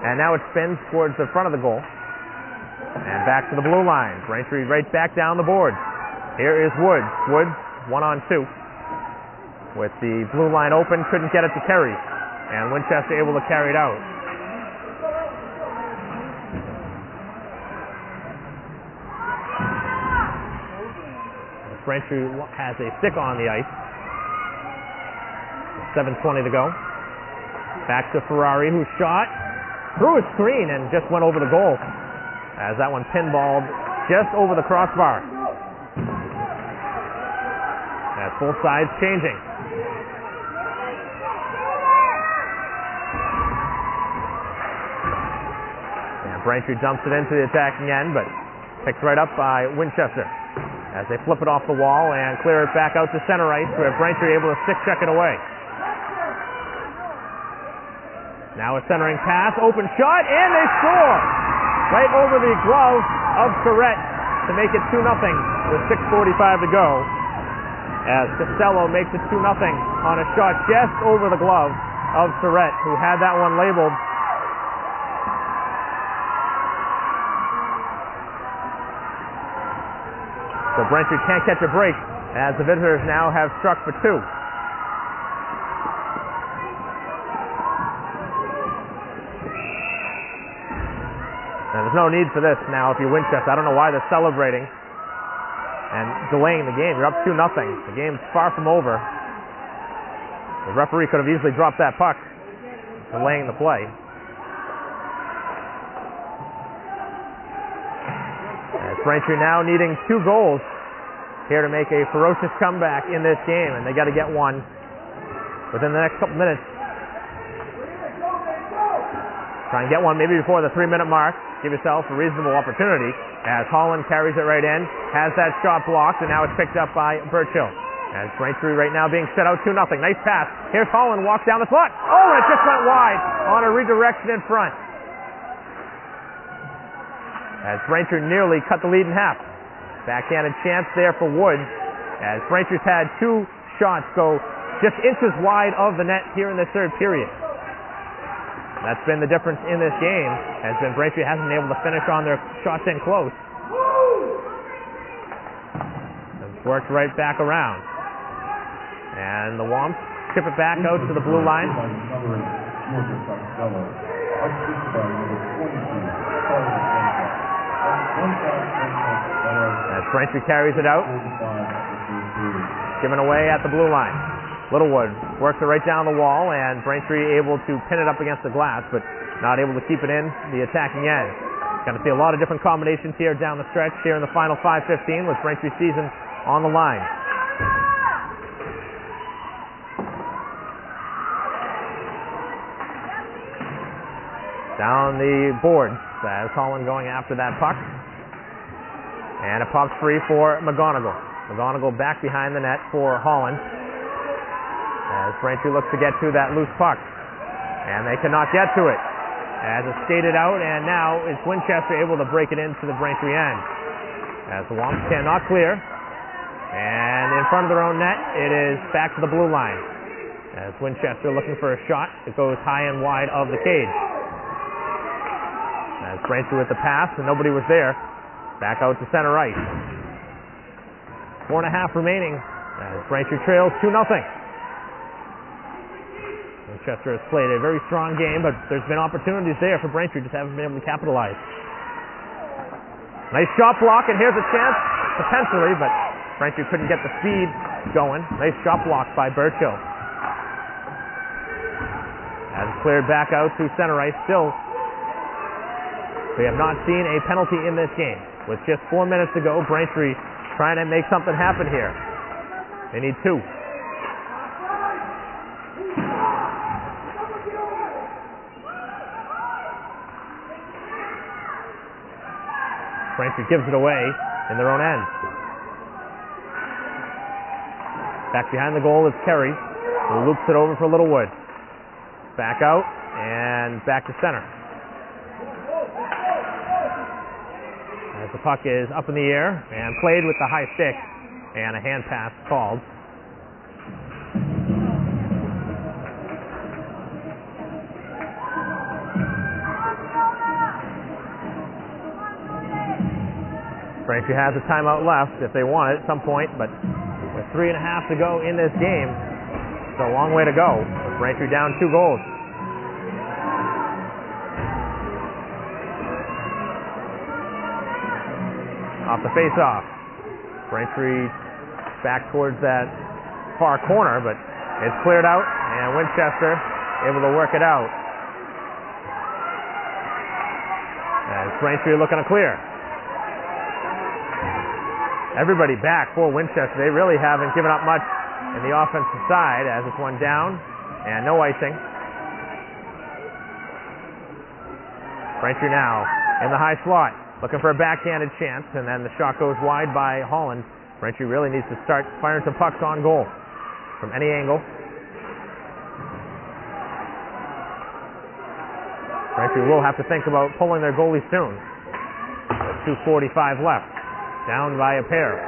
And now it spins towards the front of the goal. And back to the blue line. Braintree right back down the board. Here is Woods. Woods 1-on-2. With the blue line open, couldn't get it to Terry. And Winchester able to carry it out. Braintree has a stick on the ice. 7:20 to go. Back to Ferrari, who shot through a screen and just went over the goal, as that one pinballed just over the crossbar. As both sides changing. And Braintree dumps it into the attacking end, but picked right up by Winchester as they flip it off the wall and clear it back out to center ice, where Braintree able to stick check it away. Now a centering pass, open shot, and they score! Right over the glove of Surrett to make it 2-0 with 6:45 to go. As Costello makes it 2-0 on a shot just over the glove of Surrett, who had that one labeled. So Braintree can't catch a break, as the visitors now have struck for 2. Now, there's no need for this now if you're Winchester. I don't know why they're celebrating and delaying the game. You're up 2-0. The game's far from over. The referee could have easily dropped that puck, delaying the play. As Braintree now needing 2 goals here to make a ferocious comeback in this game, and they got to get one within the next couple minutes. Try and get one maybe before the 3-minute mark. Give yourself a reasonable opportunity, as Holland carries it right in, has that shot blocked, and now it's picked up by Birchill. As Braintree right now being set out 2-0. Nice pass. Here's Holland, walks down the slot. Oh, and it just went wide on a redirection in front. As Braintree nearly cut the lead in half. Backhanded chance there for Woods, as Braintree's had 2 shots go just inches wide of the net here in the third period. That's been the difference in this game, has been Braintree hasn't been able to finish on their shots in close. It's worked right back around. And the Womps chip it back out to the blue line. As Braintree carries it out, given away at the blue line. Littlewood works it right down the wall, and Braintree able to pin it up against the glass, but not able to keep it in the attacking end. Going to see a lot of different combinations here down the stretch here in the final 5:15 with Braintree's season on the line. Down the boards as Holland going after that puck. And it pops free for McGonigal. McGonigal back behind the net for Holland, as Braintree looks to get to that loose puck. And they cannot get to it, as it's skated out, and now it's Winchester able to break it into the Braintree end. As the Womps cannot clear. And in front of their own net, it is back to the blue line. As Winchester looking for a shot, it goes high and wide of the cage. As Braintree with the pass, and nobody was there. Back out to center ice. 4:30 remaining, as Braintree trails 2-0. Winchester has played a very strong game, but there's been opportunities there for Braintree, just haven't been able to capitalize. Nice shot block, and here's a chance, potentially, but Braintree couldn't get the speed going. Nice shot block by Birchill. As it's cleared back out to center ice, still we have not seen a penalty in this game. With just 4 minutes to go, Braintree trying to make something happen here. They need 2. Braintree gives it away in their own end. Back behind the goal is Kerry, who loops it over for Littlewood. Back out and back to center. As the puck is up in the air and played with the high stick, and a hand pass called. Braintree has a timeout left if they want it at some point, but with 3:30 to go in this game, it's a long way to go. Braintree down 2 goals. Off the face-off. Braintree back towards that far corner, but it's cleared out, and Winchester able to work it out. As Braintree looking to clear. Everybody back for Winchester. They really haven't given up much in the offensive side as it's one down and no icing. Braintree now in the high slot, looking for a backhanded chance, and then the shot goes wide by Holland. Braintree really needs to start firing some pucks on goal from any angle. Braintree will have to think about pulling their goalie soon. 2:45 left. Down by a pair.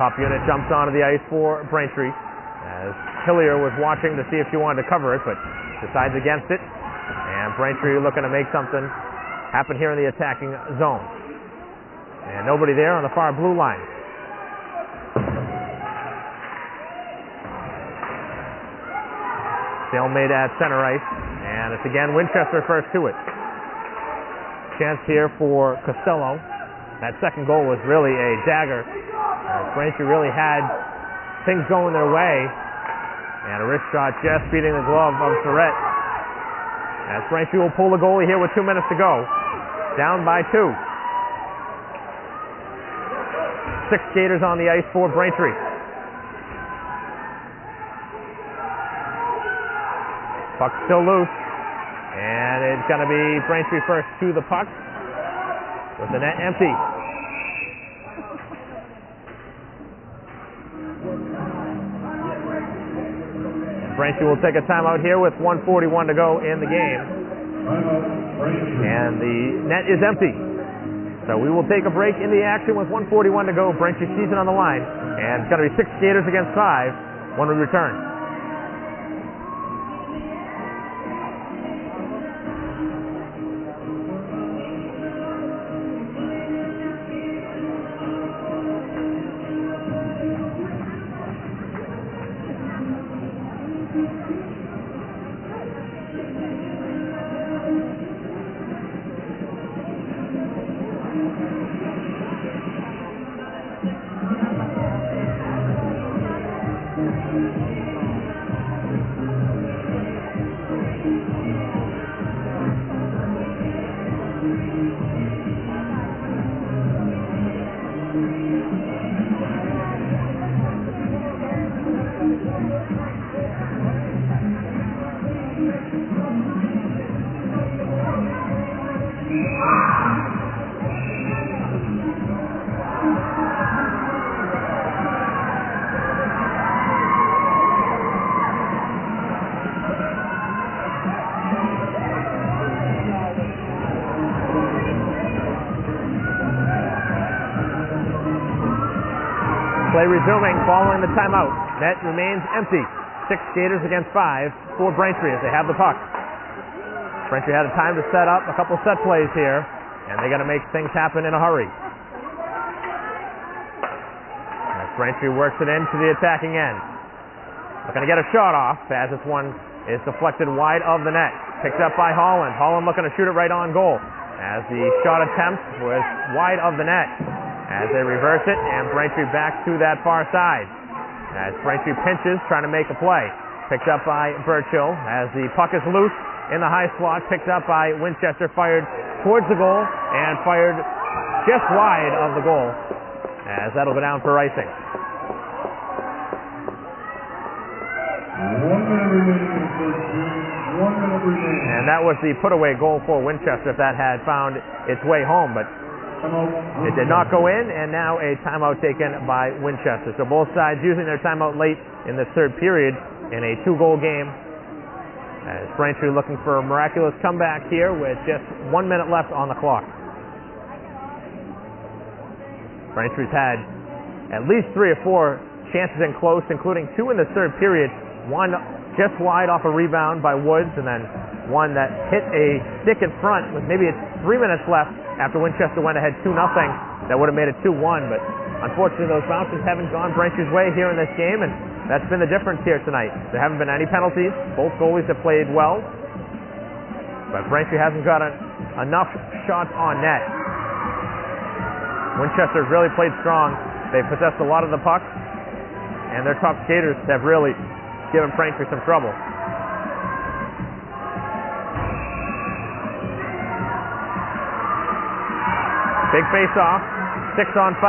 Top unit jumps onto the ice for Braintree as Hillier was watching to see if she wanted to cover it, but decides against it. And Braintree looking to make something happen here in the attacking zone. And nobody there on the far blue line. Stalemate at center ice, and it's again Winchester first to it. Chance here for Costello. That second goal was really a dagger. Braintree really had things going their way, and a wrist shot just beating the glove of Surratt. As Braintree will pull the goalie here with 2 minutes to go. Down by 2. 6 skaters on the ice for Braintree. Puck still loose, and it's going to be Braintree first to the puck with the net empty. Braintree will take a timeout here with 1:41 to go in the game, and the net is empty. So we will take a break in the action with 1:41 to go. Braintree season on the line, and it's going to be 6 skaters against 5 when we return. Play resuming following the timeout. Net remains empty. 6 skaters against 5 for Braintree as they have the puck. Braintree had a time to set up a couple set plays here, and they got to make things happen in a hurry. As Braintree works it into the attacking end. Looking to get a shot off as this one is deflected wide of the net. Picked up by Holland. Holland looking to shoot it right on goal as the shot attempt was wide of the net. As they reverse it, and Braintree back to that far side. As Braintree pinches, trying to make a play. Picked up by Burchill as the puck is loose in the high slot. Picked up by Winchester, fired towards the goal, and fired just wide of the goal. As that'll go down for icing. 1 minute remaining in the first period. 1 minute remaining. And that was the put-away goal for Winchester if that had found its way home, but it did not go in, and now a timeout taken by Winchester. So both sides using their timeout late in the third period in a 2-goal game. As Braintree looking for a miraculous comeback here with just 1 minute left on the clock. Braintree's had at least 3 or 4 chances in close, including 2 in the third period. One just wide off a rebound by Woods, and then one that hit a stick in front with maybe 3 minutes left after Winchester went ahead 2-0. That would have made it 2-1, but unfortunately those bounces haven't gone Braintree's way here in this game, and that's been the difference here tonight. There haven't been any penalties. Both goalies have played well, but Braintree hasn't got enough shots on net. Winchester's really played strong. They've possessed a lot of the puck, and their top skaters have really given Braintree some trouble. Big face-off, 6-on-5.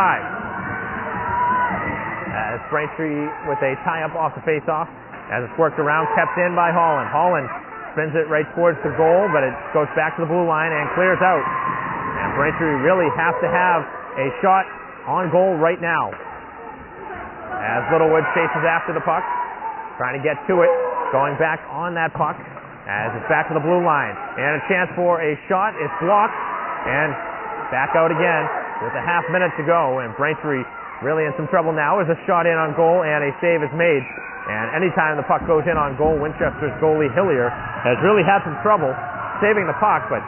As Braintree with a tie-up off the face-off, as it's worked around, kept in by Holland. Holland spins it right towards the goal, but it goes back to the blue line and clears out. And Braintree really have to have a shot on goal right now. As Littlewood chases after the puck, trying to get to it, going back on that puck, as it's back to the blue line. And a chance for a shot, it's blocked, and back out again with a half minute to go, and Braintree really in some trouble now as a shot in on goal and a save is made. And anytime the puck goes in on goal, Winchester's goalie Hillier has really had some trouble saving the puck, but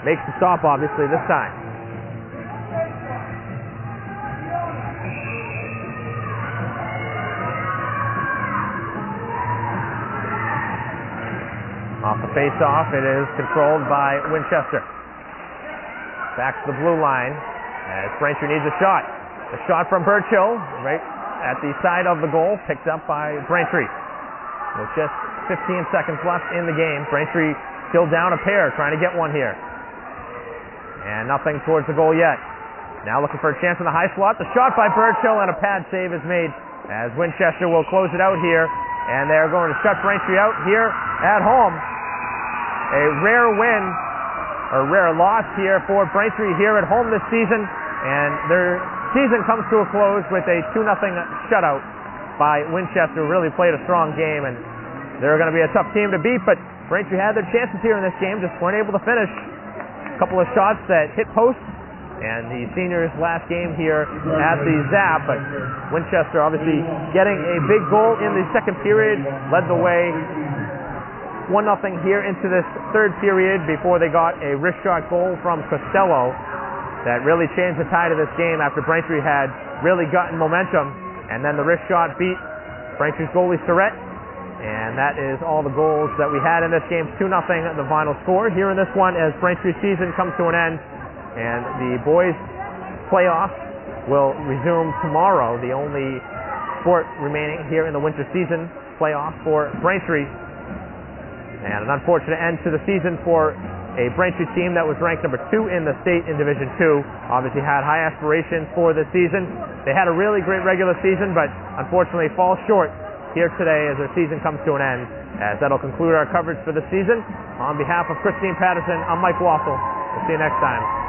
makes the stop obviously this time. Off the face-off, it is controlled by Winchester. Back to the blue line as Braintree needs a shot. A shot from Birchill right at the side of the goal, picked up by Braintree. With just 15 seconds left in the game, Braintree still down a pair, trying to get one here. And nothing towards the goal yet. Now looking for a chance in the high slot. The shot by Birchill and a pad save is made as Winchester will close it out here. And they're going to shut Braintree out here at home. A rare win, or rare loss here for Braintree here at home this season. And their season comes to a close with a 2-0 shutout by Winchester. Really played a strong game, and they're going to be a tough team to beat, but Braintree had their chances here in this game, just weren't able to finish. A couple of shots that hit posts, and the seniors' last game here at the Zap, but Winchester obviously getting a big goal in the second period, led the way 1-0 here into this third period before they got a wrist shot goal from Costello that really changed the tide of this game after Braintree had really gotten momentum, and then the wrist shot beat Braintree's goalie Surrett, and that is all the goals that we had in this game. 2-0 the final score here in this one as Braintree's season comes to an end, and the boys' playoffs will resume tomorrow, the only sport remaining here in the winter season playoff for Braintree. And an unfortunate end to the season for a Braintree team that was ranked number 2 in the state in Division 2. Obviously had high aspirations for the season. They had a really great regular season, but unfortunately fall short here today as their season comes to an end. As that'll conclude our coverage for the season. On behalf of Christine Patterson, I'm Mike Wassel. We'll see you next time.